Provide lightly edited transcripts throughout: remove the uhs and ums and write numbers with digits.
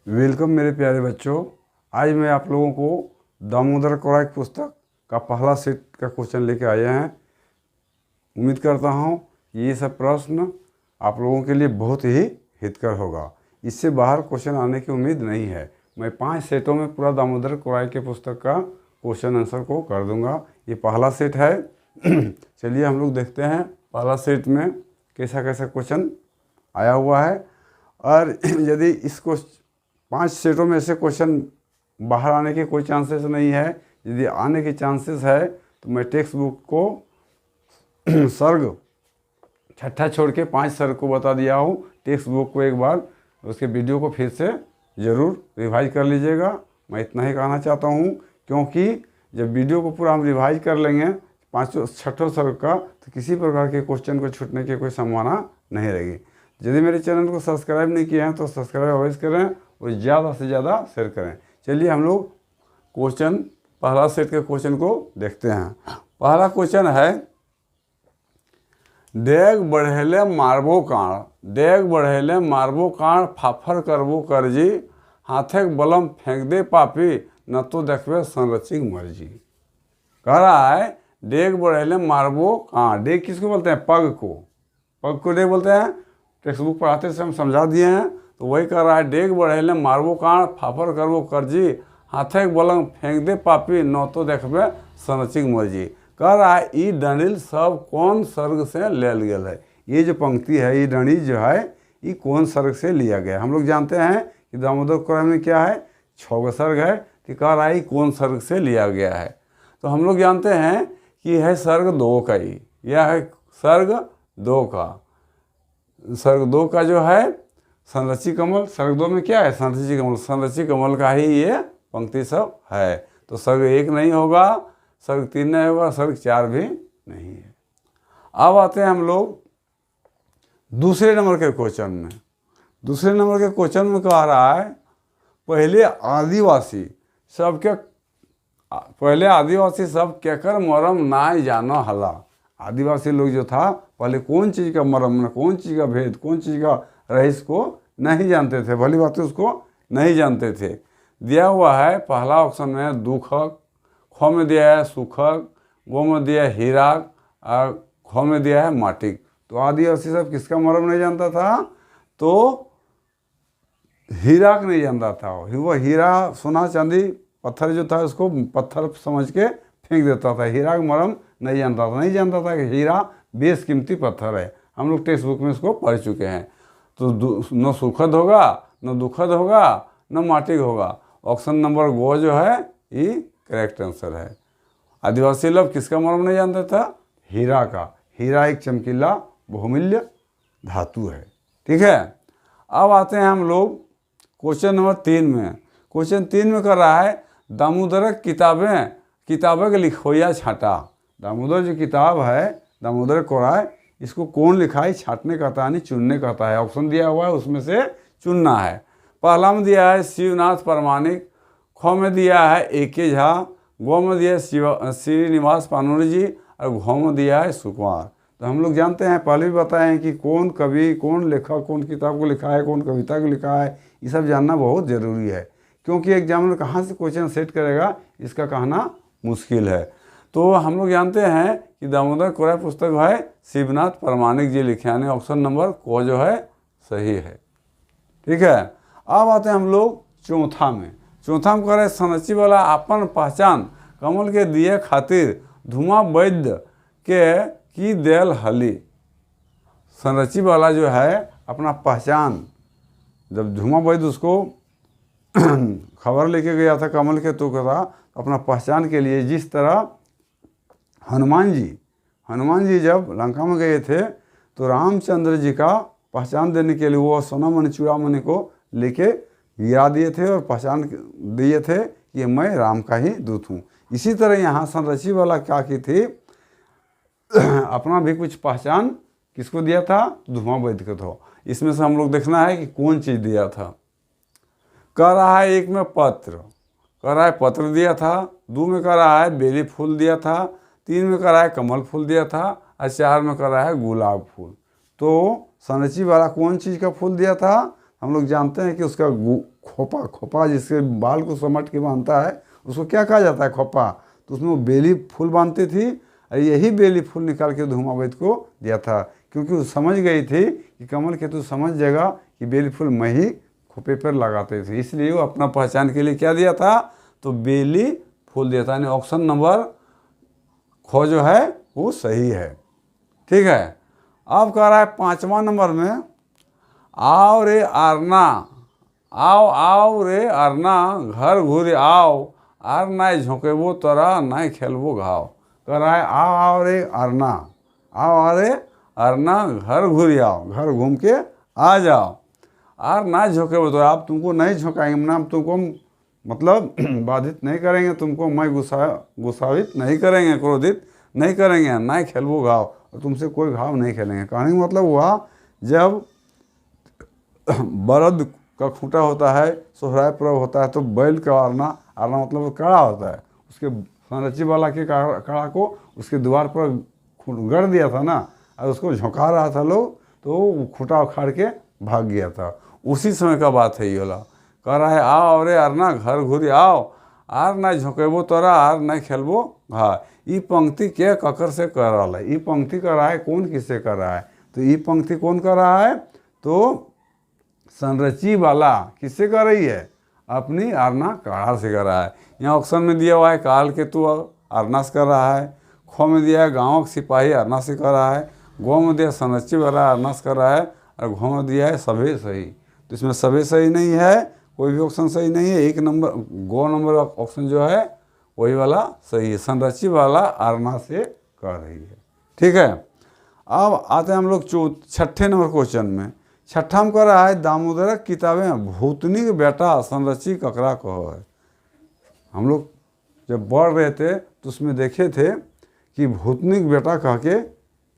Welcome मेरे प्यारे बच्चों। आज मैं आप लोगों को दामोदर कौड़ा की पुस्तक का पहला सेट का क्वेश्चन लेके आए हैं। उम्मीद करता हूँ कि ये सब प्रश्न आप लोगों के लिए बहुत ही हितकर होगा। इससे बाहर क्वेश्चन आने की उम्मीद नहीं है। मैं 5 सेटों में पूरा दामोदर कौड़ा की पुस्तक का क्वेश्चन आंसर को कर दूंगा। ये पहला सेट है। चलिए हम लोग देखते हैं पहला सेट में कैसा कैसा क्वेश्चन आया हुआ है। और यदि इसको 5 सेटों में से क्वेश्चन बाहर आने के कोई चांसेस नहीं है, यदि आने के चांसेस है तो मैं टेक्स्ट बुक को सर्ग छठा छोड़ के 5 सर्ग को बता दिया हूँ। टेक्स्ट बुक को एक बार उसके वीडियो को फिर से ज़रूर रिवाइज कर लीजिएगा। मैं इतना ही कहना चाहता हूँ, क्योंकि जब वीडियो को पूरा हम रिवाइज कर लेंगे 5 सर्ग का, तो किसी प्रकार के क्वेश्चन को छूटने की कोई संभावना नहीं रहेगी। यदि मेरे चैनल को सब्सक्राइब नहीं किया है तो सब्सक्राइब अवश्य करें और ज़्यादा से ज़्यादा शेयर करें। चलिए हम लोग क्वेश्चन पहला सेट के क्वेश्चन को देखते हैं। पहला क्वेश्चन है, डेग बढ़ेले मारबो काण, डेग बढ़ेले मारबो काण, फाफर करबो करजी, हाथे बलम फेंक दे पापी, न तो देखबे संरचिक मर्जी। कह रहा है डेग बढ़ेले मारबो काण। डेग किसको बोलते हैं? पग को। पग को डेग बोलते हैं। टेक्स्ट बुक पढ़ाते से हम समझा दिए हैं। तो वही कह रहा है, डेग बढ़ेले मारबो काण, फाफर करबो करजी, हाथे बलम फेंक दे पापी, न तो देखबे संरचिक मर्जी। कह रहा है ई डंडिल सब कौन सर्ग से लेल गेल है। ये जो पंक्ति है, ये डंडिल जो है, ये कौन सर्ग से लिया गया है। हम लोग जानते हैं कि दामोदर कौड़ा में क्या है, 6 सर्ग है। तो कह रहा है कौन सर्ग से लिया गया है। तो हम लोग जानते हैं कि है सर्ग 2 का ही, यह है सर्ग 2 का। सर्ग 2 का जो है संरचिक कमल। सर्ग 2 में क्या है? संरचिक कमल। संरचिक कमल का ही ये पंक्ति सब है। तो सर्ग 1 नहीं होगा, सर्ग 3 नहीं होगा, सर्ग 4 भी नहीं है। अब आते हैं हम लोग दूसरे नंबर के क्वेश्चन में। दूसरे नंबर के क्वेश्चन में कह रहा है, पहले आदिवासी सब केकर मरम नाय जानो हला। आदिवासी लोग जो था पहले कौन चीज़ का मरम, कौन चीज़ का भेद, कौन चीज़ का रईस को नहीं जानते थे। भली बात है, उसको नहीं जानते थे। दिया हुआ है पहला ऑप्शन में दुखक, ख में दिया है सुखक, गो में दिया है हीराक और ख में दिया है माटिक। तो आदिवासी सब किसका मरम नहीं जानता था? तो हीराक नहीं जानता था। वो हीरा, सोना, चांदी, पत्थर जो था उसको पत्थर समझ के फेंक देता था। हीरा का मरम नहीं जानता था। नहीं जानता था कि हीरा बेशकीमती पत्थर है। हम लोग टेक्स्ट बुक में इसको पढ़ चुके हैं। तो न सुखद होगा, न दुखद होगा, न माटिक होगा। ऑप्शन नंबर गो जो है ये करेक्ट आंसर है। आदिवासी लोग किसका मरम नहीं जानता था? हीरा का। हीरा एक चमकीला बहुमूल्य धातु है। ठीक है। अब आते हैं हम लोग क्वेश्चन नंबर 3 में। क्वेश्चन 3 में कर रहा है, दामोदर किताबें के लिखोया छाटा। दामोदर जो किताब है, दामोदर कौड़ा, इसको कौन लिखा है? छाटने कहता है, नहीं चुनने कहता है। ऑप्शन दिया हुआ है, उसमें से चुनना है। पहला में दिया है शिवनाथ परमाणिक, ख में दिया है ए.के. झा, गो में दिया है श्रीनिवास पानोरी जी और घ में दिया है सुकुमार। तो हम लोग जानते हैं, पहले भी बताए हैं कि कौन कवि, कौन लेखक, कौन किताब को लिखा है, कौन कविता को लिखा है। ये सब जानना बहुत ज़रूरी है, क्योंकि एग्जामिनर कहाँ से क्वेश्चन सेट करेगा इसका कहना मुश्किल है। तो हम लोग जानते हैं कि दामोदर कौड़ा पुस्तक है शिवनाथ परमाणिक जी लिखे, यानी ऑप्शन नंबर को जो है सही है। ठीक है। अब आते हैं हम लोग चौथा में। चौथा में कह रहे, संरची वाला अपन पहचान कमल के दिए खातिर धुआं वैद्य के की देल हली। संरची वाला जो है अपना पहचान, जब धुआं वैद्य उसको खबर लेके गया था कमल के तो था अपना पहचान के लिए, जिस तरह हनुमान जी जब लंका में गए थे तो रामचंद्र जी का पहचान देने के लिए वो सोना मणि चूड़ामणि को लेके गिरा दिए थे और पहचान दिए थे कि मैं राम का ही दूत हूँ। इसी तरह यहाँ संरची वाला क्या की थी, अपना भी कुछ पहचान किसको दिया था? धुआं वैद्य को। तो इसमें से हम लोग देखना है कि कौन चीज़ दिया था। कह रहा है 1 में पत्र, कह रहा है पत्र दिया था। 2 में कह रहा है बेली फूल दिया था। 3 में कह रहा है कमल फूल दिया था और 4 में कह रहा है गुलाब फूल। तो संरची वाला कौन चीज़ का फूल दिया था? हम लोग जानते हैं कि उसका खोपा, खोपा जिसके बाल को समट के बांधता है उसको क्या कहा जाता है, खोपा। तो उसमें वो बेली फूल बांधती थी और यही बेली फूल निकाल के धूमावती को दिया था, क्योंकि वो समझ गई थी कि कमल केतु समझ जाएगा कि बेली फूल मैं ही खोपे पर लगाते थे, इसलिए वो अपना पहचान के लिए क्या दिया था, तो बेली फूल दिया था। यानी ऑप्शन नंबर ख जो है वो सही है। ठीक है। अब कह रहा है 5वां नंबर में, आओ रे आरना, आओ आओ रे आरना, घर घूरे आओ, आर नाय झोंकेबो तोरा, नाय खेलबो घाव। कह रहा है आओ आओ रे आरना, आओ रे आरना, घर घूरे आओ, घर घूम के आ जाओ, आर ना झोंकेबो तोरा, आप तुमको नहीं झोंकाएंगे, ना तुमको मतलब बाधित नहीं करेंगे, तुमको मैं गुस्सावित नहीं करेंगे, क्रोधित नहीं करेंगे, ना खेलबो घाव, और तुमसे कोई घाव नहीं खेलेंगे। कहने का मतलब हुआ जब बरद का खूंटा होता है, सोहराय पर्व होता है, तो बैल का आरना, आरना मतलब कड़ा होता है, उसके संरची वाला के कड़ा को उसके द्वार पर गड़ दिया था ना, और उसको झोंका रहा था लोग, तो खूंटा उखाड़ के भाग गया था। उसी समय का बात है ये वाला। कह रहा है आओ रे आरना, घर घूरी आओ, आर ना झोंकेबो तोरा, आर ना खेलबो घा। ई पंक्ति के ककर से कर रहा है, ई पंक्ति कर रहा है कौन, किससे कर रहा है, तो ई पंक्ति कौन कर रहा है, तो संरची वाला किससे कर रही है, अपनी आरना काढ़ा से कर रहा है। यहाँ ऑप्शन में दिया हुआ है काल केतु आरना से कर रहा है, खो में दिया है गाँव का सिपाही आरना से कर रहा है, गौ में दिया संरची वाला आरना से कर रहा है, और घो में दिया है सभी सही। तो इसमें सभी सही नहीं है, कोई भी ऑप्शन सही नहीं है। 1 नंबर गो नंबर ऑप्शन जो है वही वाला सही है, संरची वाला आरना से कर रही है। ठीक है। अब आते हैं हम लोग 6ठे नंबर क्वेश्चन में। छठा में कह रहा है दामोदर किताबें भूतनी के बेटा संरची ककरा कहो है। हम लोग जब पढ़ रहे थे तो उसमें देखे थे कि भूतनी के बेटा कह के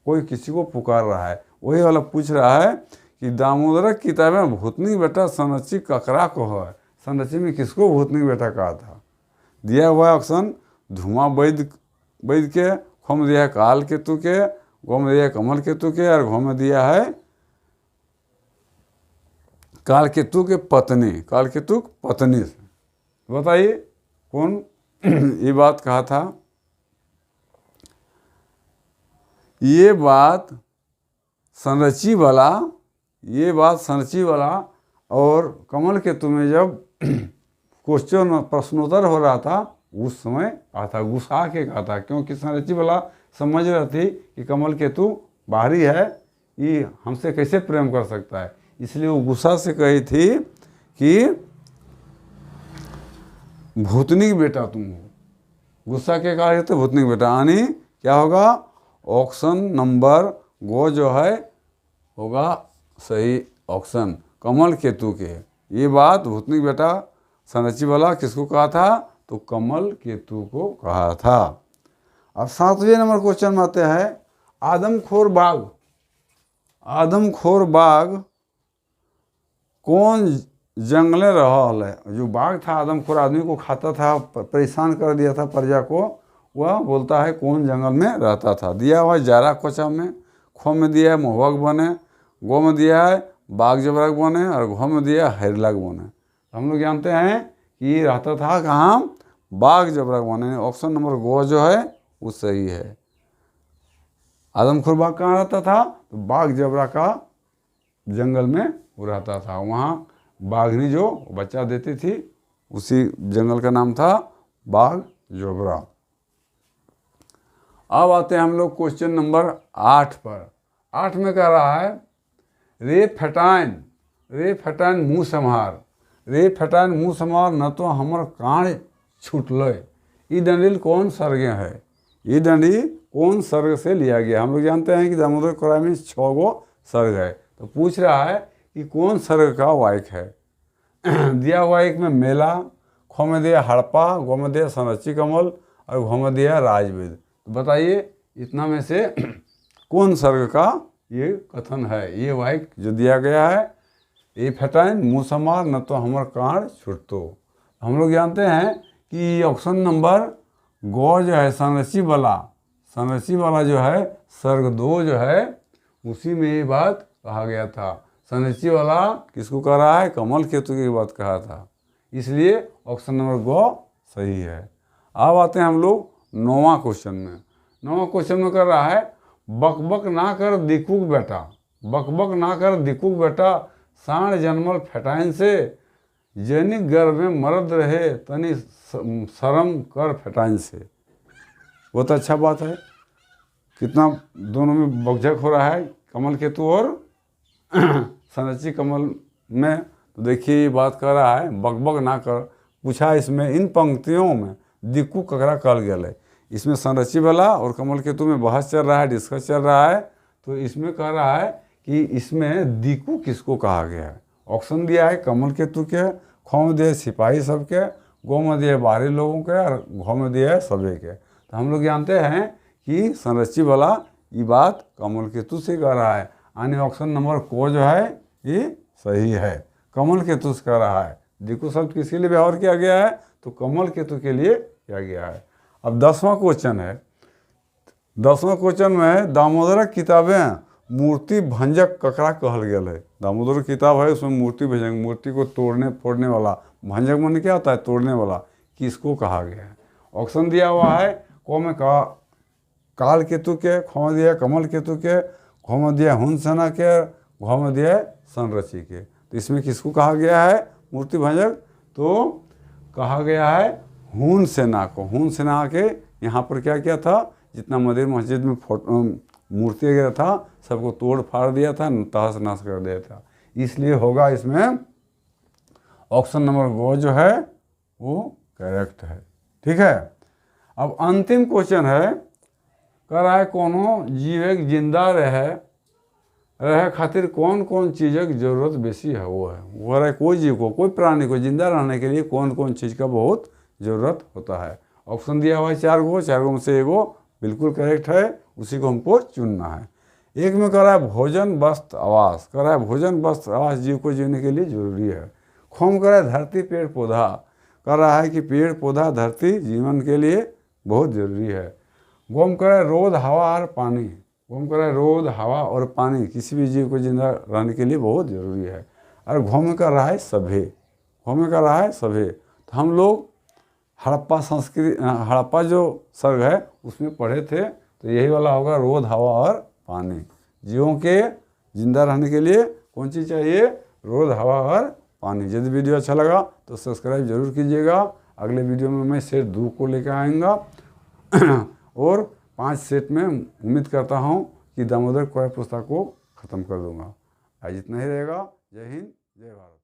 कोई किसी को पुकार रहा है, वही वाला पूछ रहा है कि दामोदर किताबें भूतनी बेटा संरची ककरा कहो है। संरची में किसको भूतनी बेटा कहा था? दिया हुआ है ऑप्शन धुआं वैद्य के, खो में दिया है काल केतु के, गो में दिया है कमल केतु के, और घो में दिया है काल केतु के पत्नी, काल केतु पत्नी से। बताइए कौन ये बात कहा था? ये बात संरची वाला, ये बात संरची वाला और कमल केतु में जब क्वेश्चन प्रश्नोत्तर हो रहा था उस समय कहा था, गुस्सा के कहा था, क्योंकि संरची वाला समझ रही थी कि कमल केतु बाहरी है, ये हमसे कैसे प्रेम कर सकता है, इसलिए वो गुस्सा से कही थी कि भूतनी की बेटा तुम हो। गुस्सा के कहा जाते भूतनी की बेटा, यानी क्या होगा, ऑप्शन नंबर गो जो है होगा सही ऑप्शन, कमल केतु के। ये बात भूतनी की बेटा संरची वाला किसको कहा था, तो कमल केतु को कहा था। अब 7वें नंबर क्वेश्चन में आते हैं आदमखोर बाघ। आदमखोर बाघ कौन जंगले रहा है? जो बाघ था आदमखोर, आदमी को खाता था, परेशान कर दिया था प्रजा को, वह बोलता है कौन जंगल में रहता था। दिया हुआ है जारा कोचा में, खो में दिया है मोहवक बने, गो में दिया है बाघ जबरक बने, और घो में दिया है हैरलग बने। हम लोग जानते हैं कि रहता था कहाँ, बाघ जबरक बने। ऑप्शन नंबर गो जो है वो सही है। आदमखोर बाघ कहाँ रहता था, तो बाघ जबरा का जंगल में वो रहता था, वहाँ बाघनी जो बच्चा देती थी उसी जंगल का नाम था बाघ जोबरा। अब आते हैं हम लोग क्वेश्चन नंबर 8 पर। 8 में कह रहा है रे फटाइन मुँह संहार, रे फटाइन मुँह संहार, न तो हमर कान छूटल। ये दंडिल कौन सर्ग है? ये दंडी कौन सर्ग से लिया गया? हम लोग जानते हैं कि दामोदर कोरा में 6 गो सर्ग है, तो पूछ रहा है कि कौन सर्ग का वायक है। दिया हुआ एक में मेला, खो में दिया हड़प्पा, गो में दिया संरची कमल, और घो में दिया राजवेद। तो बताइए इतना में से कौन सर्ग का ये कथन है? ये वाक्य जो दिया गया है, ये फटाइन मुँह समार, न तो हमर कान छुटतो। हम लोग जानते हैं कि ऑप्शन नंबर गो जो है संरची वाला जो है सर्ग 2 जो है उसी में ये बात कहा गया था। संरचि वाला किसको कह रहा है? कमल केतु की बात कहा था, इसलिए ऑप्शन नंबर ग सही है। अब आते हैं हम लोग 9वां क्वेश्चन में। 9वां क्वेश्चन में कर रहा है, बकबक ना कर दिकुक बेटा, बकबक ना कर दिकुक बेटा, साण जन्मल फेटाइन से, जैनिक गर्भ में मर्द रहे तनी शर्म कर फेटाइन से। बहुत अच्छा बात है, कितना दोनों में बकझक हो रहा है, कमल केतु और संरचि कमल में। तो देखिए ये बात कर रहा है, बकबक ना कर, पूछा इसमें इन पंक्तियों में दिक्कू ककरा कल गया। इसमें संरचि वाला और कमल केतु में बहस चल रहा है, डिस्कस चल रहा है। तो इसमें कह रहा है कि इसमें दिक्कू किसको कहा गया है। ऑप्शन दिया है कमल केतु के, ख में दिया सिपाही सबके, गो में दिया बाहरी लोगों के, और घ में दिया है सभी के। तो हम लोग जानते हैं कि संरचि वाला ये बात कमल केतु से कह रहा है, यानी ऑप्शन नंबर को जो है ये सही है, कमल केतु से कह रहा है। दिक्कू शब्द किसके लिए व्यवहार किया गया है? तो कमल केतु के लिए किया गया है। अब 10वां क्वेश्चन है। 10वां क्वेश्चन में दामोदर किताबें मूर्ति भंजक ककरा कहल गया है। दामोदर किताब है, उसमें मूर्ति भंजक, मूर्ति को तोड़ने फोड़ने वाला, भंजक मन क्या होता है? तोड़ने वाला, किसको कहा गया है? ऑप्शन दिया हुआ है, को में कहा काल केतु के, ख में दिया कमल केतु के, घ में दिया हुन सेना के, घ में दिया संरचि के। तो इसमें किसको कहा गया है मूर्ति भंजक? तो कहा गया है हुन सेना को। हुन सेना के यहाँ पर क्या किया था? जितना मंदिर मस्जिद में मूर्ति वगैरह था सबको तोड़ फाड़ दिया था, तहस नहस कर दिया था। इसलिए होगा इसमें ऑप्शन नंबर गो जो है वो करेक्ट है। ठीक है, अब अंतिम क्वेश्चन है, कह रहा है कोनो जीव एक जिंदा रहे खातिर कौन कौन चीज़ की जरूरत बेसी है? वो कह रहा है कोई जीव को, कोई प्राणी को जिंदा रहने के लिए कौन कौन चीज़ का बहुत ज़रूरत होता है। ऑप्शन दिया हुआ है 4 गो, 4 गो में से एगो बिल्कुल करेक्ट है, उसी को हमको चुनना है। एक में कह रहा है भोजन वस्त्र आवास, कह रहा है भोजन वस्त्र आवास जीव को जीने के लिए जरूरी है। खोम कह रहा है धरती पेड़ पौधा, कह रहा है कि पेड़ पौधा धरती जीवन के लिए बहुत जरूरी है। गोम कह रहा है रोद हवा और पानी, गोम कह रहा है रोद हवा और पानी किसी भी जीव को जिंदा रहने के लिए बहुत ज़रूरी है। और घोम में कर रहा है सभे, घोम में कर रहा है सभे। तो हम लोग हड़प्पा संस्कृति, हड़प्पा जो सर्ग है उसमें पढ़े थे, तो यही वाला होगा रोद हवा और पानी। जीवों के जिंदा रहने के लिए कौन चीज़ चाहिए? रोद हवा और पानी। यदि वीडियो अच्छा लगा तो सब्सक्राइब जरूर कीजिएगा। अगले वीडियो में मैं सेट 2 को लेकर आऊँगा और 5 सेट में उम्मीद करता हूँ कि दामोदर कोय पुस्तक को ख़त्म कर दूँगा। आज इतना ही रहेगा। जय हिंद, जय भारत।